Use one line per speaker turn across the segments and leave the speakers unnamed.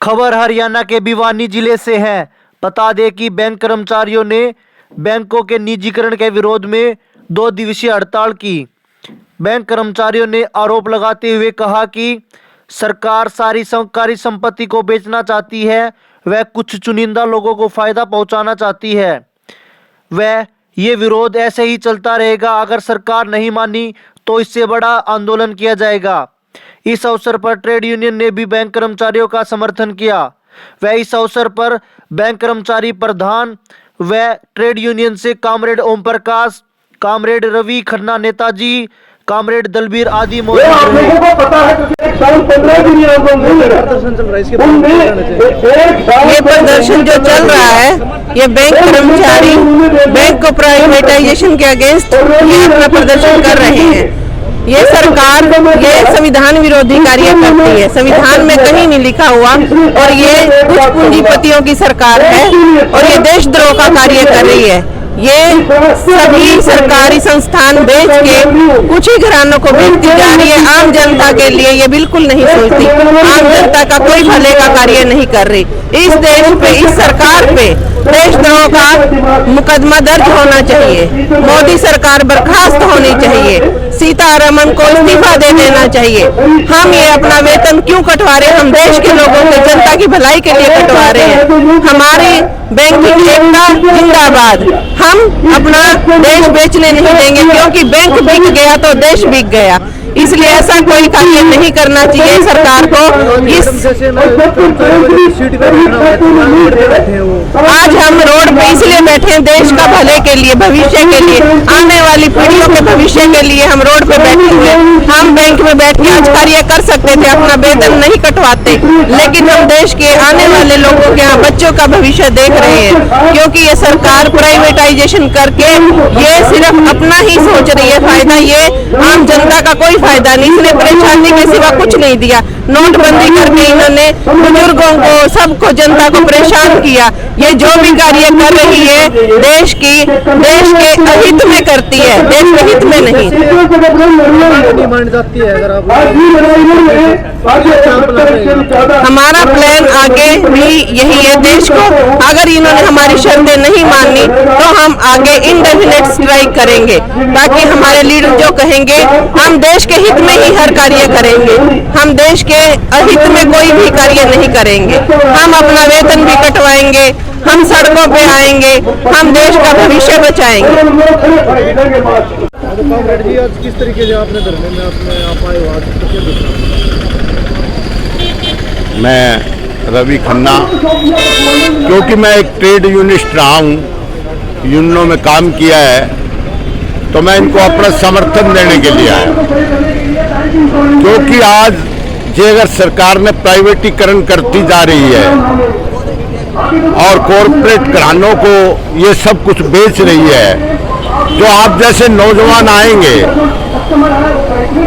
खबर हरियाणा के भिवानी जिले से है। बता दें कि बैंक कर्मचारियों ने बैंकों के निजीकरण के विरोध में 2 दिवसीय हड़ताल की। बैंक कर्मचारियों ने आरोप लगाते हुए कहा कि सरकार सारी सरकारी संपत्ति को बेचना चाहती है, वह कुछ चुनिंदा लोगों को फायदा पहुंचाना चाहती है। वह ये विरोध ऐसे ही चलता रहेगा। अगर सरकार नहीं मानी तो इससे बड़ा आंदोलन किया जाएगा। इस अवसर पर ट्रेड यूनियन ने भी बैंक कर्मचारियों का समर्थन किया। वह इस अवसर पर बैंक कर्मचारी प्रधान व ट्रेड यूनियन से comrade Om Prakash, comrade Ravi Khanna, Netaji, comrade Dalbir आदि मौजूद रहे।
ये प्रदर्शन जो चल रहा है, ये बैंक कर्मचारी बैंक को प्राइवेटाइजेशन के अगेंस्ट ये अपना प्रदर्शन कर रहे हैं। ये सरकार ये संविधान विरोधी कार्य करती है। संविधान में कहीं नहीं लिखा हुआ और ये कुछ पूंजीपतियों की सरकार है और ये देशद्रोह का कार्य कर रही है। ये सभी सरकारी संस्थान बेच के कुछ ही घरानों को बेचती जा रही है। आम जनता के लिए ये बिल्कुल नहीं सोचती। आम जनता का कोई भले का कार्य नहीं कर रही। इस देश पे, इस सरकार पे देशद्रोह का मुकदमा दर्ज होना चाहिए। मोदी सरकार बर्खास्त होनी चाहिए। सीतारमन को इस्तीफा दे देना चाहिए। हम ये अपना वेतन क्यों कटवा रहे हैं? हम देश के लोगों के, जनता की भलाई के लिए कटवा रहे हैं। हमारी बैंकिंग एकता जिंदाबाद। हम अपना देश बेचने नहीं देंगे, क्योंकि बैंक बिक गया तो देश बिक गया। इसलिए ऐसा कोई कार्य नहीं करना चाहिए सरकार को। आज हम रोड पे इसलिए बैठे हैं, देश का भले के लिए, भविष्य के लिए, आने वाली पीढ़ियों के भविष्य के लिए हम रोड पे बैठे हुए। हम बैंक में बैठ के आज कार्य कर सकते थे, अपना वेतन नहीं कटवाते, लेकिन हम देश के आने वाले लोगों के यहाँ बच्चों का भविष्य देख रहे हैं। क्योंकि ये सरकार प्राइवेटाइजेशन करके ये सिर्फ अपना ही सोच रही है फायदा, ये आम जनता का कोई फायदा नहीं। इसने परेशानी के सिवा कुछ नहीं दिया। नोटबंदी करके इन्होंने बुजुर्गों को, सबको, जनता को परेशान किया। ये जो भी कार्य कर रही है देश के अहित में करती है, देश के हित में नहीं। हमारा प्लान आगे भी यही है। देश को अगर इन्होंने हमारी शर्तें नहीं मानी तो हम आगे इंडेफिनिट स्ट्राइक करेंगे, ताकि हमारे लीडर जो कहेंगे हम देश के हित में ही हर कार्य करेंगे। हम देश के अहित में कोई भी कार्य नहीं करेंगे। हम अपना वेतन भी कटवाएंगे, हम सड़कों पे आएंगे, हम देश का भविष्य बचाएंगे।
आज किस तरीके से आपने धरने में आप आए हो?
मैं रवि खन्ना, क्योंकि मैं एक ट्रेड यूनिस्ट रहा हूँ, यूनियनों में काम किया है, तो मैं इनको अपना समर्थन देने के लिए आया। क्योंकि आज जे अगर सरकार ने प्राइवेटीकरण करती जा रही है और कॉरपोरेट घरानों को ये सब कुछ बेच रही है, जो आप जैसे नौजवान आएंगे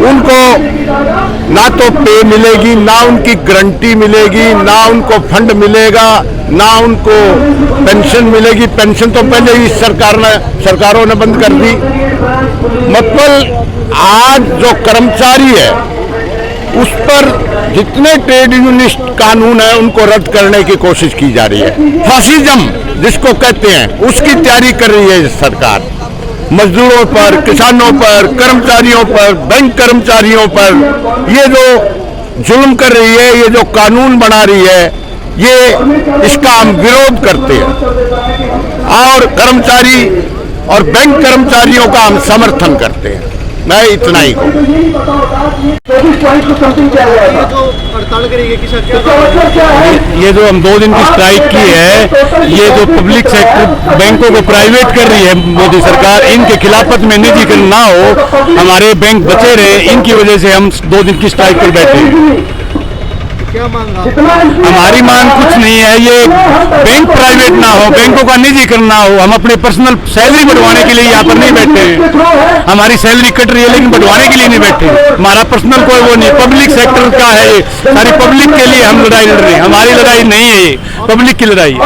उनको ना तो पे मिलेगी, ना उनकी गारंटी मिलेगी, ना उनको फंड मिलेगा, ना उनको पेंशन मिलेगी। पेंशन तो पहले ही सरकारों ने बंद कर दी। मतलब आज जो कर्मचारी है उस पर जितने ट्रेड यूनिस्ट कानून है उनको रद्द करने की कोशिश की जा रही है। फासिज्म जिसको कहते हैं, उसकी तैयारी कर रही है सरकार। मजदूरों पर, किसानों पर, कर्मचारियों पर, बैंक कर्मचारियों पर ये जो जुल्म कर रही है, ये जो कानून बना रही है, ये इसका हम विरोध करते हैं और कर्मचारी और बैंक कर्मचारियों का हम समर्थन करते हैं। मैं इतना ही कहूँ। ये जो हम 2 दिन की स्ट्राइक की है, ये जो पब्लिक सेक्टर बैंकों को प्राइवेट कर रही है मोदी सरकार, इनके खिलाफत में निजीकरण ना हो, हमारे बैंक बचे रहे, इनकी वजह से हम 2 दिन की स्ट्राइक पर बैठे हैं।
क्या मांग?
हमारी मांग कुछ नहीं है, ये बैंक प्राइवेट ना हो, बैंकों का निजीकरण ना हो। हम अपने पर्सनल सैलरी बढ़वाने के लिए यहाँ पर नहीं बैठे हैं। हमारी सैलरी कट रही है लेकिन बढ़वाने के लिए नहीं बैठे। हमारा पर्सनल कोई वो नहीं, पब्लिक सेक्टर का है ये, सारी पब्लिक के लिए हम लड़ाई लड़ रहे हैं। हमारी लड़ाई नहीं है, ये पब्लिक की लड़ाई है।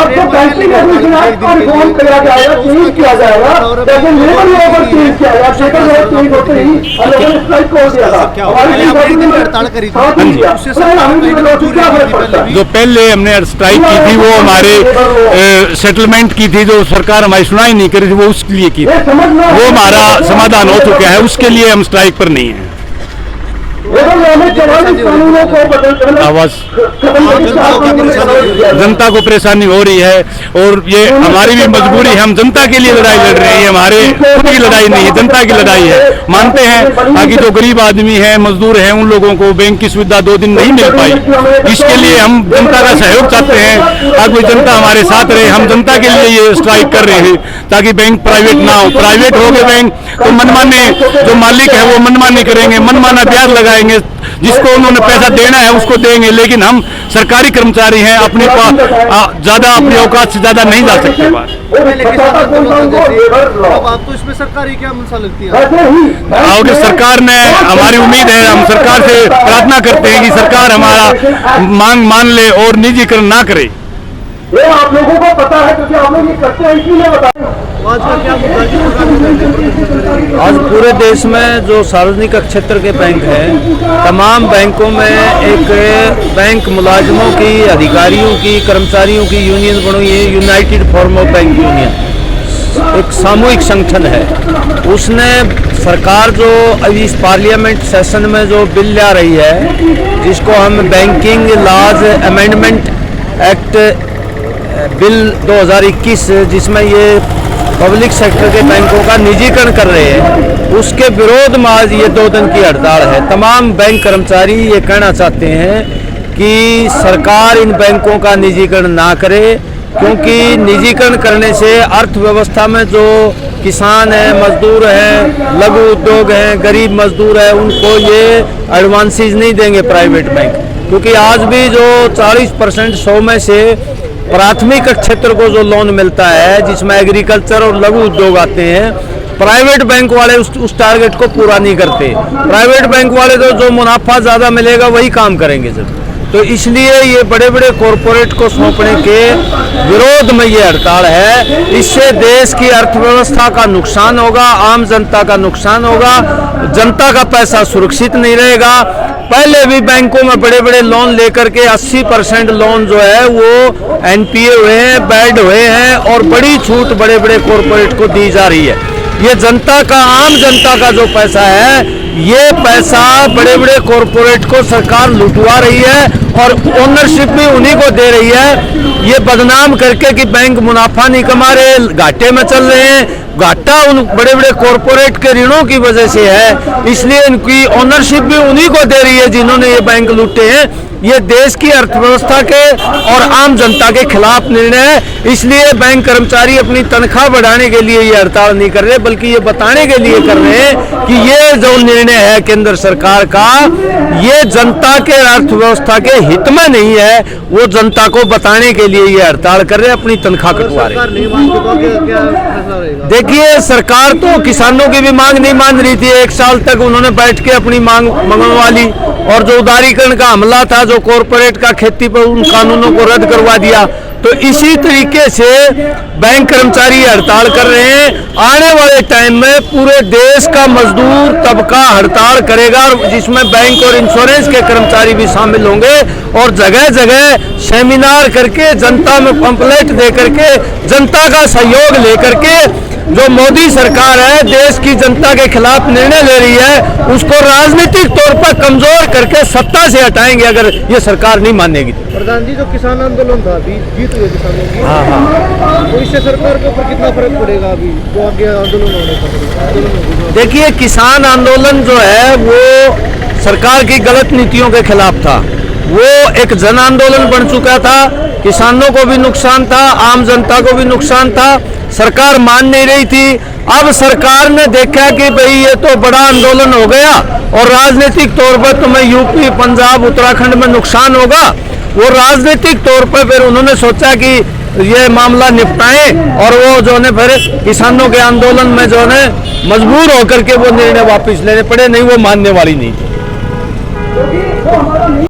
हड़ताल करी थी,
जो पहले हमने स्ट्राइक की थी वो हमारे सेटलमेंट की थी, जो सरकार हमारी सुनाई नहीं करी थी, वो उसके लिए की थी। वो हमारा समाधान हो चुका है, उसके लिए हम स्ट्राइक पर नहीं है। आवाज जनता को परेशानी हो रही है और ये हमारी भी मजबूरी है। हम जनता के लिए लड़ाई लड़ रहे हैं, हमारे खुद की लड़ाई नहीं है, जनता की लड़ाई है। मानते हैं बाकी जो गरीब आदमी है, मजदूर है, उन लोगों को बैंक की सुविधा 2 दिन नहीं मिल पाई, इसके लिए हम जनता का सहयोग चाहते हैं। आगे जनता हमारे साथ रहे, हम जनता के लिए ये स्ट्राइक कर रहे हैं ताकि बैंक प्राइवेट ना हो। प्राइवेट हो गए बैंक तो मनमाने जो मालिक है वो मनमानी करेंगे, मनमाना ब्याज लगाएंगे, जिसको उन्होंने पैसा देना है उसको देंगे। लेकिन हम सरकारी कर्मचारी हैं, अपने ज्यादा अपनी औकात से ज्यादा नहीं जा सकते बाहर।
आपको इसमें सरकारी क्या मंशा लगती है?
और सरकार ने, हमारी उम्मीद है, हम सरकार से प्रार्थना करते हैं कि सरकार हमारा मांग मान ले और निजीकरण ना करे।
ये आप लोगों को पता है क्योंकि आप लोग ये करते हैं, इसीलिए बताएं।
आज का क्या मुद्दा है? किस प्रकार से
आज पूरे देश में जो सार्वजनिक क्षेत्र के बैंक हैं, तमाम बैंकों में एक बैंक मुलाजमों की, अधिकारियों की, कर्मचारियों की यूनियन बनी है, United form of bank union, एक सामूहिक संगठन है। उसने सरकार जो अभी इस पार्लियामेंट सेशन में जो बिल ला रही है, जिसको हम banking laws amendment act bill 2021, जिसमें ये पब्लिक सेक्टर के बैंकों का निजीकरण कर रहे हैं, उसके विरोध में आज ये 2 दिन की हड़ताल है। तमाम बैंक कर्मचारी ये कहना चाहते हैं कि सरकार इन बैंकों का निजीकरण ना करे, क्योंकि निजीकरण करने से अर्थव्यवस्था में जो किसान हैं, मजदूर हैं, लघु उद्योग हैं, गरीब मजदूर हैं, उनको ये एडवांसेज नहीं देंगे प्राइवेट बैंक। क्योंकि आज भी जो 40% 100 में से प्राथमिक क्षेत्र को जो लोन मिलता है, जिसमें एग्रीकल्चर और लघु उद्योग आते हैं, प्राइवेट बैंक वाले उस टारगेट को पूरा नहीं करते। प्राइवेट बैंक वाले तो जो मुनाफा ज़्यादा मिलेगा वही काम करेंगे सर। तो इसलिए ये बड़े बड़े कॉरपोरेट को सौंपने के विरोध में ये हड़ताल है। इससे देश की अर्थव्यवस्था का नुकसान होगा, आम जनता का नुकसान होगा, जनता का पैसा सुरक्षित नहीं रहेगा। पहले भी बैंकों में बड़े बड़े लोन लेकर के 80% लोन जो है वो एनपीए हुए हैं, बैड हुए हैं और बड़ी छूट बड़े बड़े कॉरपोरेट को दी जा रही है। ये जनता का, आम जनता का जो पैसा है, ये पैसा बड़े बड़े कॉरपोरेट को सरकार लुटवा रही है और ओनरशिप भी उन्हीं को दे रही है। ये बदनाम करके कि बैंक मुनाफा नहीं कमा रहे, घाटे में चल रहे हैं। घाटा उन बड़े बड़े कॉरपोरेट के ऋणों की वजह से है, इसलिए इनकी ओनरशिप भी उन्हीं को दे रही है जिन्होंने ये बैंक लूटे हैं। ये देश की अर्थव्यवस्था के और आम जनता के खिलाफ निर्णय है। इसलिए बैंक कर्मचारी अपनी तनख्वाह बढ़ाने के लिए ये हड़ताल नहीं कर रहे, बल्कि ये बताने के लिए कर रहे हैं कि ये जो निर्णय है केंद्र सरकार का, ये जनता के अर्थव्यवस्था के हित में नहीं है। वो जनता को बताने के लिए ये हड़ताल कर रहे हैं, अपनी तनख्वाह कटवा रहे हैं। देखिए, सरकार तो किसानों की भी मांग नहीं मान रही थी। 1 साल तक उन्होंने बैठ के अपनी मांग मनवा ली और जो उदारीकरण का हमला था, जो कॉरपोरेट का खेती पर, उन कानूनों को रद्द करवा दिया। तो इसी तरीके से बैंक कर्मचारी हड़ताल कर रहे हैं। आने वाले टाइम में पूरे देश का मजदूर तबका हड़ताल करेगा, जिसमें बैंक और इंश्योरेंस के कर्मचारी भी शामिल होंगे और जगह जगह सेमिनार करके, जनता में पंपलेट दे करके, जनता का सहयोग लेकर के जो मोदी सरकार है देश की जनता के खिलाफ निर्णय ले रही है, उसको राजनीतिक तौर पर कमजोर करके सत्ता से हटाएंगे अगर ये सरकार नहीं मानेगी।
प्रधान जी, जो किसान आंदोलन था, अभी जीत हुए किसानों की, तो इससे सरकार के ऊपर कितना फर्क पड़ेगा अभी जो आगे आंदोलन होने का?
देखिए, किसान आंदोलन जो है वो सरकार की गलत नीतियों के खिलाफ था। वो एक जन आंदोलन बन चुका था। किसानों को भी नुकसान था, आम जनता को भी नुकसान था। सरकार मान नहीं रही थी। अब सरकार ने देखा कि भाई ये तो बड़ा आंदोलन हो गया और राजनीतिक तौर पर तुम्हें यूपी, पंजाब, उत्तराखंड में नुकसान होगा। वो राजनीतिक तौर पर फिर उन्होंने सोचा कि ये मामला निपटाएं और वो जो है फिर किसानों के आंदोलन में जो है मजबूर होकर के वो निर्णय वापस लेने पड़े, नहीं वो मानने वाली नहीं थी।